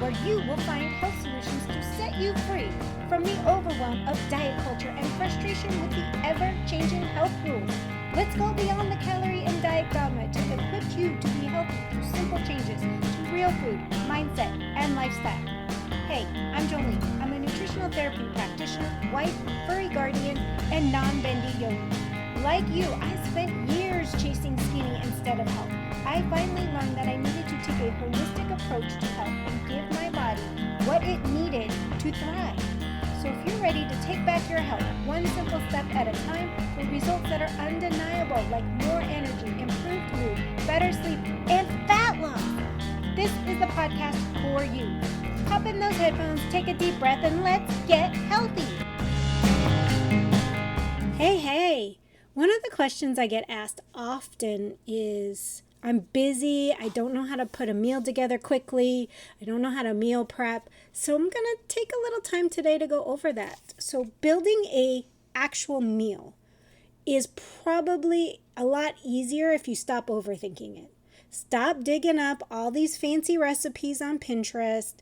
where you will find health solutions to set you free from the overwhelm of diet culture and frustration with the ever-changing health rules. Let's go beyond the calorie and diet dogma to equip you to be healthy through simple changes to real food, mindset, and lifestyle. Hey, I'm Jolene. I'm a nutritional therapy practitioner, wife, furry guardian, and non-bendy yogi. Like you, I spent years chasing skinny instead of health. I finally learned that I needed to take a holistic approach to health and give my body what it needed to thrive. So if you're ready to take back your health one simple step at a time for results that are undeniable, like more energy, improved mood, better sleep, and fat loss, this is the podcast for you. Pop in those headphones, take a deep breath, and let's get healthy. Hey. One of the questions I get asked often is, I'm busy, I don't know how to put a meal together quickly, I don't know how to meal prep, so I'm going to take a little time today to go over that. So building a actual meal is probably a lot easier if you stop overthinking it. Stop digging up all these fancy recipes on Pinterest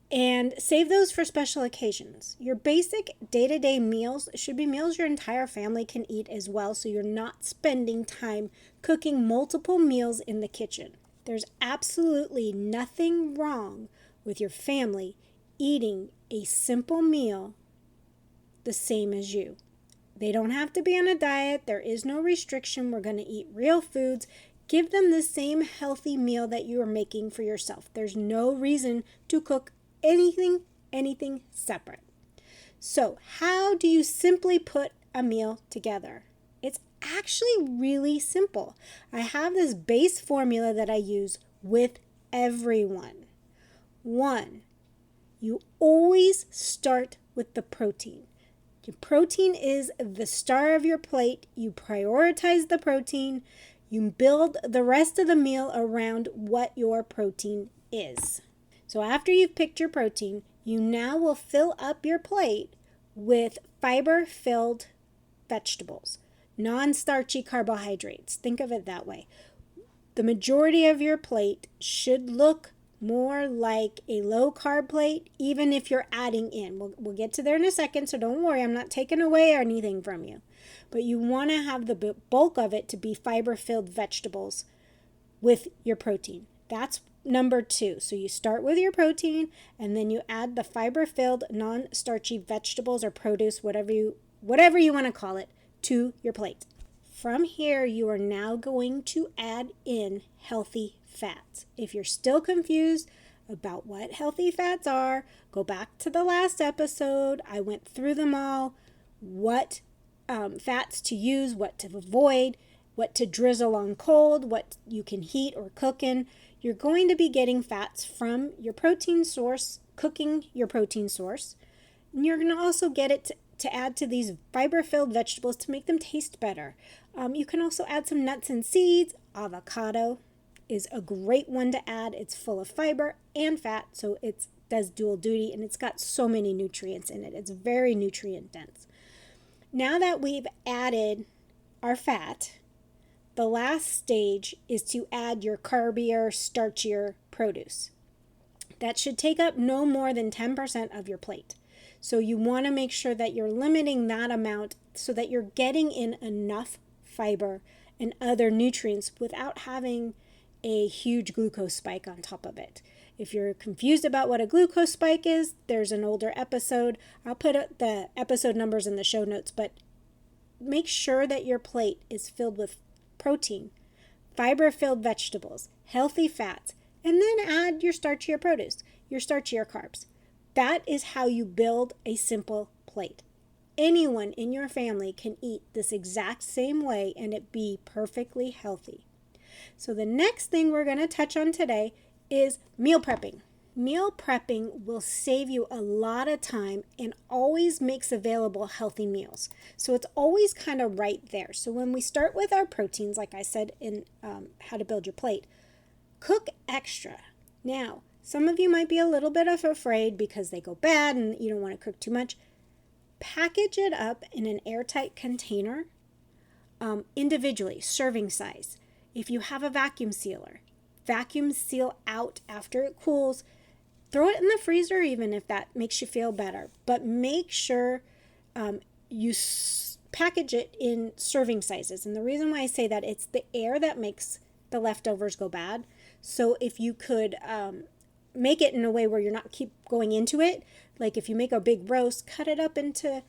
and save those for special occasions. Your basic day-to-day meals should be meals your entire family can eat as well, so you're not spending time cooking multiple meals in the kitchen. There's absolutely nothing wrong with your family eating a simple meal the same as you. They don't have to be on a diet. There is no restriction. We're going to eat real foods. Give them the same healthy meal that you are making for yourself. There's no reason to cook anything separate. So how do you simply put a meal together? It's actually really simple. I have this base formula that I use with everyone. 1, you always start with the protein. Your protein is the star of your plate. You prioritize the protein. You build the rest of the meal around what your protein is. So after you've picked your protein, you now will fill up your plate with fiber-filled vegetables, non-starchy carbohydrates. Think of it that way. The majority of your plate should look more like a low-carb plate, even if you're adding in. We'll get to there in a second, so don't worry. I'm not taking away anything from you. But you want to have the bulk of it to be fiber-filled vegetables with your protein. That's number 2. So you start with your protein and then you add the fiber-filled non-starchy vegetables or produce, whatever you want to call it, to your plate. From here, you are now going to add in healthy fats. If you're still confused about what healthy fats are, go back to the last episode. I went through them all, what fats to use, what to avoid, what to drizzle on cold, what you can heat or cook in. You're going to be getting fats from your protein source, cooking your protein source. And you're going to also get it to add to these fiber-filled vegetables to make them taste better. You can also add some nuts and seeds. Avocado is a great one to add. It's full of fiber and fat, so it does dual duty, and it's got so many nutrients in it. It's very nutrient dense. Now that we've added our fat, the last stage is to add your carbier, starchier produce. That should take up no more than 10% of your plate. So you want to make sure that you're limiting that amount so that you're getting in enough fiber and other nutrients without having a huge glucose spike on top of it. If you're confused about what a glucose spike is, there's an older episode. I'll put the episode numbers in the show notes, but make sure that your plate is filled with protein, fiber-filled vegetables, healthy fats, and then add your starchier produce, your starchier carbs. That is how you build a simple plate. Anyone in your family can eat this exact same way and it be perfectly healthy. So the next thing we're going to touch on today is meal prepping. Meal prepping will save you a lot of time and always makes available healthy meals. So it's always kind of right there. So when we start with our proteins, like I said in How to Build Your Plate, cook extra. Now, some of you might be a little bit afraid because they go bad and you don't want to cook too much. Package it up in an airtight container, individually, serving size. If you have a vacuum sealer, vacuum seal out after it cools. throw it in the freezer even if that makes you feel better. But make sure you package it in serving sizes. And the reason why I say that, it's the air that makes the leftovers go bad. So if you could make it in a way where you're not keep going into it, like if you make a big roast, cut it up into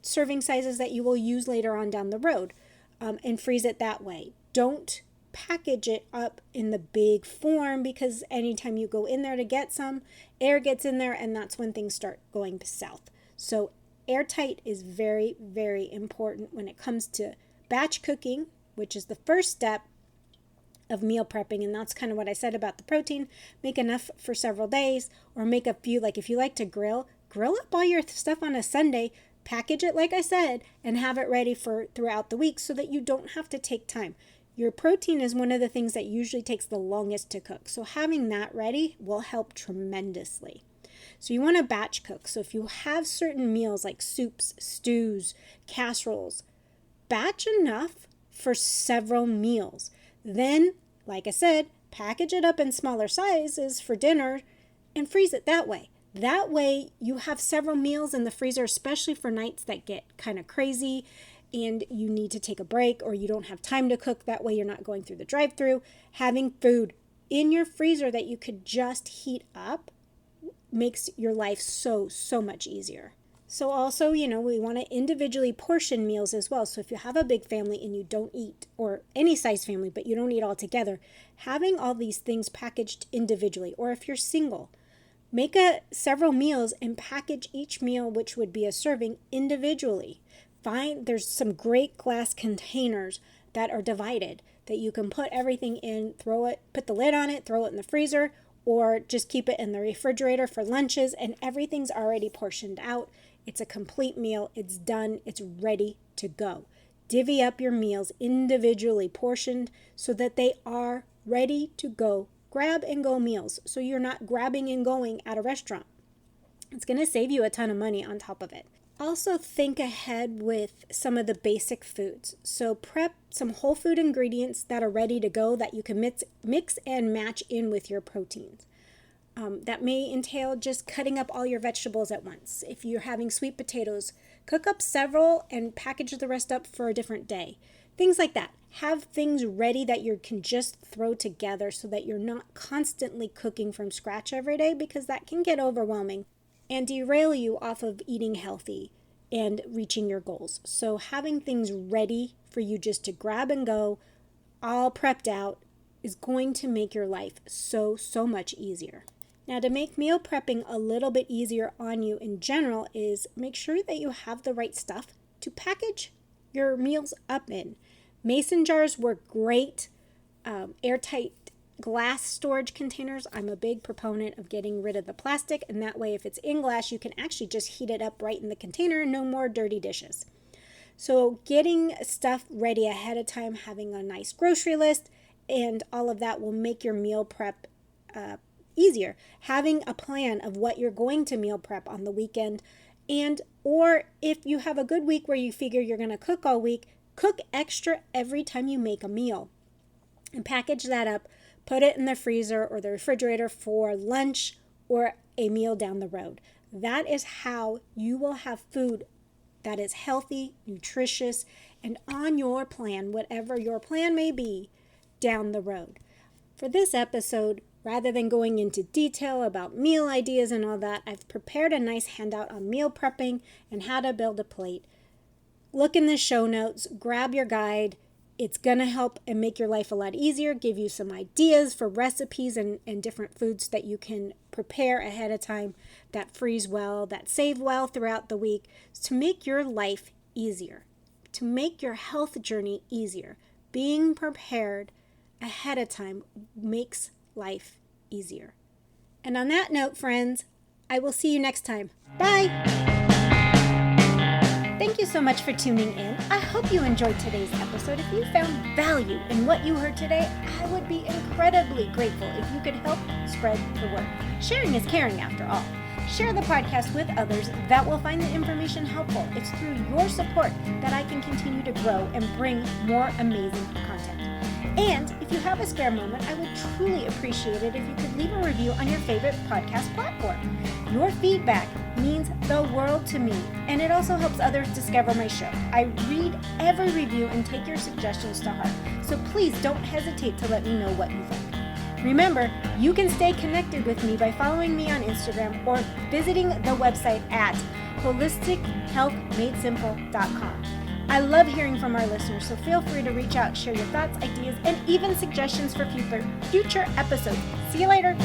serving sizes that you will use later on down the road, and freeze it that way. Don't package it up in the big form, because anytime you go in there to get some, air gets in there, and that's when things start going south. So airtight is very, very important when it comes to batch cooking, which is the first step of meal prepping. And that's kind of what I said about the protein. Make enough for several days, or make a few. Like if you like to grill up all your stuff on a Sunday, package it like I said, and have it ready for throughout the week so that you don't have to take time. Your protein is one of the things that usually takes the longest to cook. So having that ready will help tremendously. So you want to batch cook. So if you have certain meals like soups, stews, casseroles, batch enough for several meals. Then, like I said, package it up in smaller sizes for dinner and freeze it that way. That way you have several meals in the freezer, especially for nights that get kind of crazy and you need to take a break, or you don't have time to cook. That way you're not going through the drive-thru. Having food in your freezer that you could just heat up makes your life so much easier. So also, we want to individually portion meals as well. So if you have a big family and you don't eat, or any size family, but you don't eat all together, having all these things packaged individually. Or if you're single, make several meals and package each meal, which would be a serving, individually. There's some great glass containers that are divided that you can put everything in, put the lid on it, throw it in the freezer, or just keep it in the refrigerator for lunches, and everything's already portioned out. It's a complete meal. It's done. It's ready to go. Divvy up your meals individually portioned so that they are ready to go. Grab and go meals, so you're not grabbing and going at a restaurant. It's going to save you a ton of money on top of it. Also think ahead with some of the basic foods. So prep some whole food ingredients that are ready to go that you can mix and match in with your proteins. That may entail just cutting up all your vegetables at once. If you're having sweet potatoes, cook up several and package the rest up for a different day. Things like that. Have things ready that you can just throw together so that you're not constantly cooking from scratch every day, because that can get overwhelming and derail you off of eating healthy and reaching your goals. So having things ready for you just to grab and go, all prepped out, is going to make your life so much easier. Now, to make meal prepping a little bit easier on you in general is make sure that you have the right stuff to package your meals up in. Mason jars work great. Airtight glass storage containers, I'm a big proponent of getting rid of the plastic, and that way if it's in glass you can actually just heat it up right in the container, no more dirty dishes. So getting stuff ready ahead of time, having a nice grocery list and all of that will make your meal prep easier. Having a plan of what you're going to meal prep on the weekend, or if you have a good week where you figure you're going to cook all week, cook extra every time you make a meal and package that up. Put it in the freezer or the refrigerator for lunch or a meal down the road. That is how you will have food that is healthy, nutritious, and on your plan, whatever your plan may be, down the road. For this episode, rather than going into detail about meal ideas and all that, I've prepared a nice handout on meal prepping and how to build a plate. Look in the show notes, grab your guide. It's going to help and make your life a lot easier, give you some ideas for recipes and different foods that you can prepare ahead of time that freeze well, that save well throughout the week, to make your life easier, to make your health journey easier. Being prepared ahead of time makes life easier. And on that note, friends, I will see you next time. Bye! Thank you so much for tuning in. I hope you enjoyed today's episode. If you found value in what you heard today, I would be incredibly grateful if you could help spread the word. Sharing is caring after all. Share the podcast with others that will find the information helpful. It's through your support that I can continue to grow and bring more amazing content. And if you have a spare moment, I would truly appreciate it if you could leave a review on your favorite podcast platform. Your feedback means the world to me, and it also helps others discover my show. I read every review and take your suggestions to heart, so please don't hesitate to let me know what you think. Remember, you can stay connected with me by following me on Instagram or visiting the website at holistichealthmadesimple.com. I love hearing from our listeners, so feel free to reach out, share your thoughts, ideas, and even suggestions for future episodes. See you later.